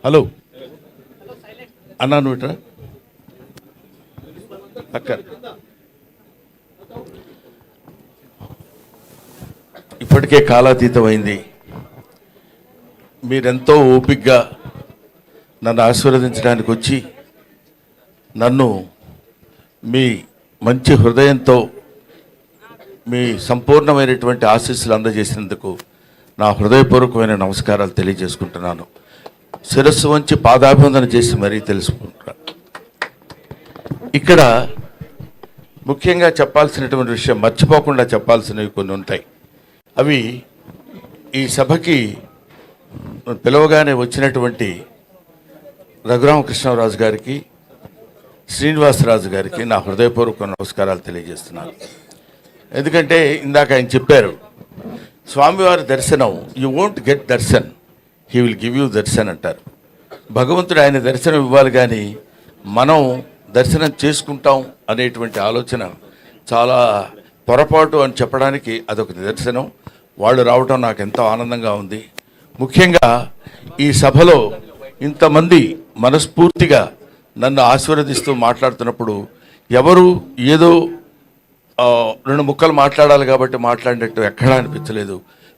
Hello అన్నా నువ్వుట్రా అక్క. ఇప్పటికే కాలాతీతమైంది. మీరెంతో ఓపికగా నన్ను ఆశీర్వదించడానికి వచ్చి నన్ను మీ మంచి హృదయంతో మీ సంపూర్ణమైనటువంటి ఆశీస్సులు అందజేసినందుకు నా హృదయపూర్వకమైన నమస్కారాలు తెలియజేసుకుంటున్నాను. శిరస్సు వంచి పాదాభివందన చేసి మరీ తెలుసుకుంటున్నాను. ఇక్కడ ముఖ్యంగా చెప్పాల్సినటువంటి విషయం, మర్చిపోకుండా చెప్పాల్సినవి కొన్ని ఉంటాయి. అవి ఈ సభకి పిలవగానే వచ్చినటువంటి రఘురామకృష్ణరాజు గారికి, శ్రీనివాసరాజు గారికి నా హృదయపూర్వక నమస్కారాలు తెలియజేస్తున్నాను. ఎందుకంటే ఇందాక ఆయన చెప్పారు, స్వామివారి దర్శనం you won't get Darshan, he will give you Darshan అంటారు. భగవంతుడు ఆయన దర్శనం ఇవ్వాలి, కానీ మనం దర్శనం చేసుకుంటాం అనేటువంటి ఆలోచన చాలా పొరపాటు అని చెప్పడానికి అదొక నిదర్శనం. వాళ్ళు రావటం నాకు ఎంతో ఆనందంగా ఉంది. ముఖ్యంగా ఈ సభలో ఇంతమంది మనస్ఫూర్తిగా నన్ను ఆశీర్వదిస్తూ మాట్లాడుతున్నప్పుడు ఎవరు ఏదో రెండు ముక్కలు మాట్లాడాలి కాబట్టి మాట్లాడినట్టు ఎక్కడా అనిపించలేదు.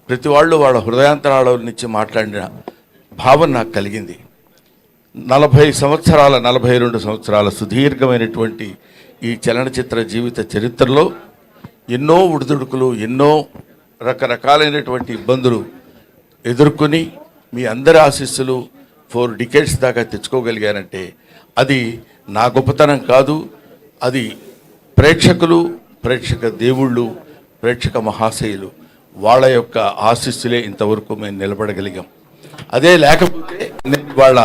ప్రతి వాళ్ళు వాళ్ళ హృదయాంతరాల నుంచి మాట్లాడిన భావన నాకు కలిగింది. 42 సంవత్సరాల సుదీర్ఘమైనటువంటి ఈ చలనచిత్ర జీవిత చరిత్రలో ఎన్నో ఉడుదుడుకులు, ఎన్నో రకరకాలైనటువంటి ఇబ్బందులు ఎదుర్కొని మీ అందరి ఆశీస్సులు 4 డికేడ్స్ దాకా తెచ్చుకోగలిగానంటే అది నా గొప్పతనం కాదు, అది ప్రేక్షకులు, ప్రేక్షక దేవుళ్ళు, ప్రేక్షక మహాశయులు వాళ్ళ యొక్క ఆశీస్సులే ఇంతవరకు మేము నిలబడగలిగాం. అదే లేకపోతే నేను వాళ్ళ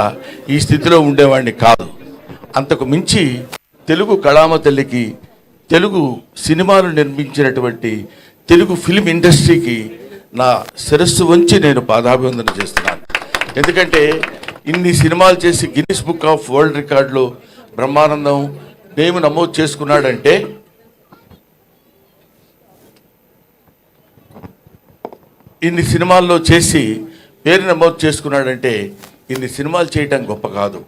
ఈ స్థితిలో ఉండేవాడిని కాదు. అంతకు మించి తెలుగు కళామ తల్లికి, తెలుగు సినిమాలు నిర్మించినటువంటి తెలుగు ఫిల్మ్ ఇండస్ట్రీకి నా శిరస్సు వంచి నేను పాదాభివందన చేస్తున్నాను. ఎందుకంటే ఇన్ని సినిమాలు చేసి గిన్నిస్ బుక్ ఆఫ్ వరల్డ్ రికార్డులో బ్రహ్మానందం నేమ్ నమోదు చేసుకున్నాడంటే, ఇన్ని సినిమాల్లో చేసి పేరు నమోదు చేసుకున్నాడంటే ఇన్ని సినిమాలు చేయటం గొప్ప కాదు,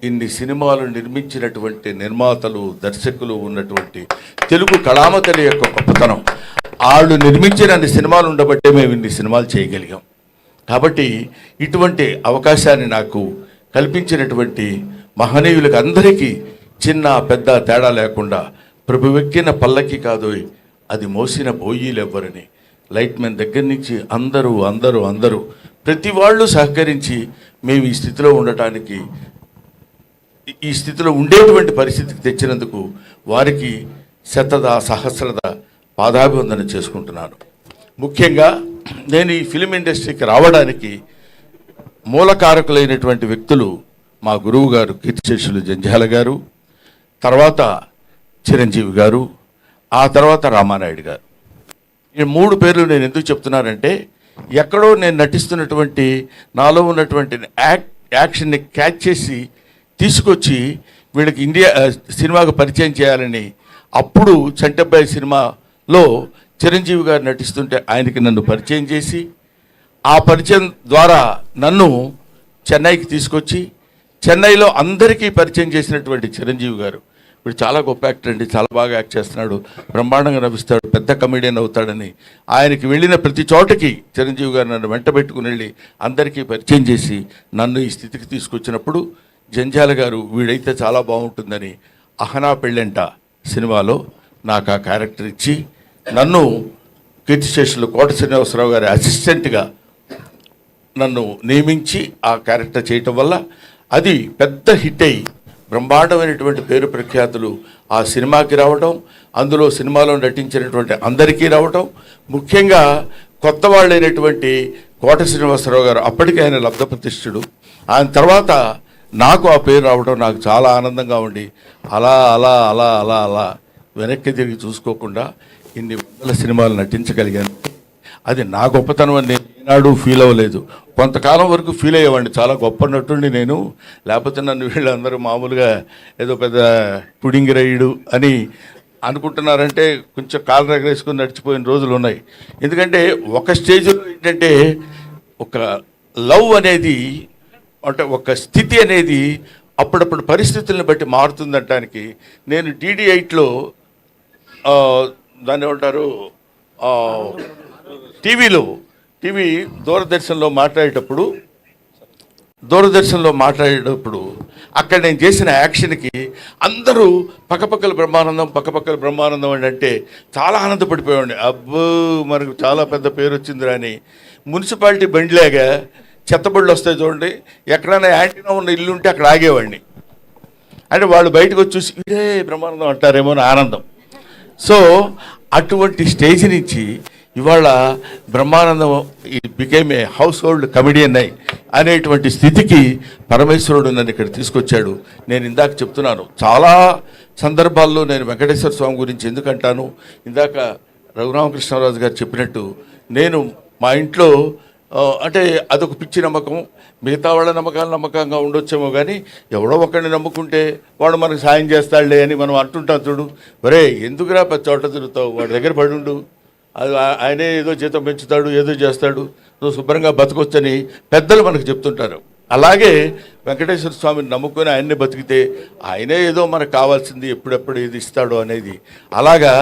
ఇన్ని సినిమాలు నిర్మించినటువంటి నిర్మాతలు, దర్శకులు ఉన్నటువంటి తెలుగు కళామతలి యొక్క గొప్పతనం. వాళ్ళు నిర్మించిన అన్ని సినిమాలు ఉండబట్టే మేము ఇన్ని సినిమాలు చేయగలిగాం. కాబట్టి ఇటువంటి అవకాశాన్ని నాకు కల్పించినటువంటి మహనీయులకు అందరికీ చిన్న పెద్ద తేడా లేకుండా, ప్రభువెక్కిన పల్లకి కాదు అది మోసిన బోయీలు ఎవ్వరని, లైట్ మెన్ దగ్గర నుంచి అందరూ అందరూ అందరూ ప్రతి వాళ్ళు సహకరించి మేము ఈ స్థితిలో ఉండటానికి, ఈ స్థితిలో ఉండేటువంటి పరిస్థితికి తెచ్చినందుకు వారికి శతద సహస్రద పాదాభివందన చేసుకుంటున్నాను. ముఖ్యంగా నేను ఈ ఫిలిం ఇండస్ట్రీకి రావడానికి మూలకారకులైనటువంటి వ్యక్తులు మా గురువు గారు కీర్తిశేషులు జంధ్యాల గారు, తర్వాత చిరంజీవి గారు, ఆ తర్వాత రామానాయుడు గారు. ఈ 3 పేర్లు నేను ఎందుకు చెప్తున్నానంటే, ఎక్కడో నేను నటిస్తున్నటువంటి నాలో ఉన్నటువంటి యాక్షన్ని క్యాచ్ చేసి తీసుకొచ్చి వీళ్ళకి ఇండియా సినిమాకు పరిచయం చేయాలని, అప్పుడు చంటబ్బాయి సినిమాలో చిరంజీవి గారు నటిస్తుంటే ఆయనకి నన్ను పరిచయం చేసి, ఆ పరిచయం ద్వారా నన్ను చెన్నైకి తీసుకొచ్చి చెన్నైలో అందరికీ పరిచయం చేసినటువంటి చిరంజీవి గారు, ఇప్పుడు చాలా గొప్ప యాక్టర్ అండి, చాలా బాగా యాక్ట్ చేస్తున్నాడు, బ్రహ్మాండంగా నవ్విస్తాడు, పెద్ద కమెడియన్ అవుతాడని ఆయనకి వెళ్ళిన ప్రతి చోటకి చిరంజీవి గారు నన్ను వెంట పెట్టుకుని వెళ్ళి అందరికీ పరిచయం చేసి నన్ను ఈ స్థితికి తీసుకొచ్చినప్పుడు జంధ్యాల గారు వీడైతే చాలా బాగుంటుందని అహనా పెళ్ళంట సినిమాలో నాకు ఆ క్యారెక్టర్ ఇచ్చి నన్ను కీర్తిశేషులు కోట శ్రీనివాసరావు గారి అసిస్టెంట్గా నన్ను నియమించి ఆ క్యారెక్టర్ చేయటం వల్ల అది పెద్ద హిట్ అయ్యి బ్రహ్మాండమైనటువంటి పేరు ప్రఖ్యాతులు ఆ సినిమాకి రావటం, అందులో సినిమాలో నటించినటువంటి అందరికీ రావటం, ముఖ్యంగా కొత్త వాళ్ళైనటువంటి కోట శ్రీనివాసరావు గారు, అప్పటికే ఆయన లబ్ధ ప్రతిష్ఠుడు, ఆయన తర్వాత నాకు ఆ పేరు రావడం నాకు చాలా ఆనందంగా ఉండి అలా అలా అలా అలా అలా వెనక్కి తిరిగి చూసుకోకుండా ఇన్ని వందల సినిమాలు నటించగలిగాను. అది నా గొప్పతనం అని నేను ఏనాడు ఫీల్ అవ్వలేదు. కొంతకాలం వరకు ఫీల్ అయ్యేవాడిని, చాలా గొప్ప నటుండి నేను, లేకపోతే నన్ను వీళ్ళందరూ మామూలుగా ఏదో పెద్ద పుడింగి రైడు అని అనుకుంటున్నారంటే కొంచెం కాలు రగరేసుకొని నడిచిపోయిన రోజులు ఉన్నాయి. ఎందుకంటే ఒక స్టేజ్లో ఏంటంటే ఒక లవ్ అనేది అంటే ఒక స్థితి అనేది అప్పుడప్పుడు పరిస్థితులను బట్టి మారుతుందనటానికి నేను DD8లో దాన్ని ఏమంటారు టీవీ దూరదర్శన్లో మాట్లాడేటప్పుడు అక్కడ నేను చేసిన యాక్షన్కి అందరూ పక్కపక్కల బ్రహ్మానందం అని అంటే చాలా ఆనందపడిపోయాడు. అబ్బో మనకు చాలా పెద్ద పేరు వచ్చిందిరా అని. మున్సిపాలిటీ బండిలాగా చెత్తబళ్ళు వస్తాయి చూడండి, ఎక్కడైనా యాంటీనా ఉన్న ఇల్లు ఉంటే అక్కడ ఆగేవాడిని. అంటే వాళ్ళు బయటకు వచ్చి చూసి ఇదే బ్రహ్మానందం అంటారేమో అని ఆనందం. సో అటువంటి స్టేజ్ నుంచి ఇవాళ Brahmanandam became a house hold comedian అనేటువంటి స్థితికి పరమేశ్వరుడు నన్ను ఇక్కడ తీసుకొచ్చాడు. నేను ఇందాక చెప్తున్నాను, చాలా సందర్భాల్లో నేను వెంకటేశ్వర స్వామి గురించి ఎందుకంటాను, ఇందాక రఘురామకృష్ణరాజు గారు చెప్పినట్టు నేను మా ఇంట్లో అంటే అదొక పిచ్చి నమ్మకం. మిగతా వాళ్ళ నమ్మకంగా ఉండొచ్చేమో కానీ ఎవడో ఒకరిని నమ్ముకుంటే వాడు మనకు సాయం చేస్తాడులే అని మనం అంటుంటాం చూడు. ఒరే ఎందుకురా పెద్ద చోట తిరుగుతావు, వాడి దగ్గర పడుండు, అది ఆయనే ఏదో జీతం పెంచుతాడు, ఏదో చేస్తాడు, నువ్వు శుభ్రంగా బతకొచ్చని పెద్దలు మనకు చెప్తుంటారు. అలాగే వెంకటేశ్వర స్వామిని నమ్ముకొని ఆయన్నే బతికితే ఆయనే ఏదో మనకు కావాల్సింది ఎప్పుడెప్పుడు ఏది ఇస్తాడో అనేది, అలాగా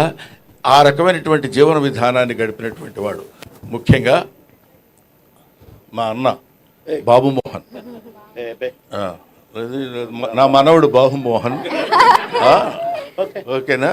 ఆ రకమైనటువంటి జీవన విధానాన్ని గడిపినటువంటి వాడు. ముఖ్యంగా మా అన్న బాబు మోహన్, నా మనవడు బాబు మోహన్, ఓకేనా.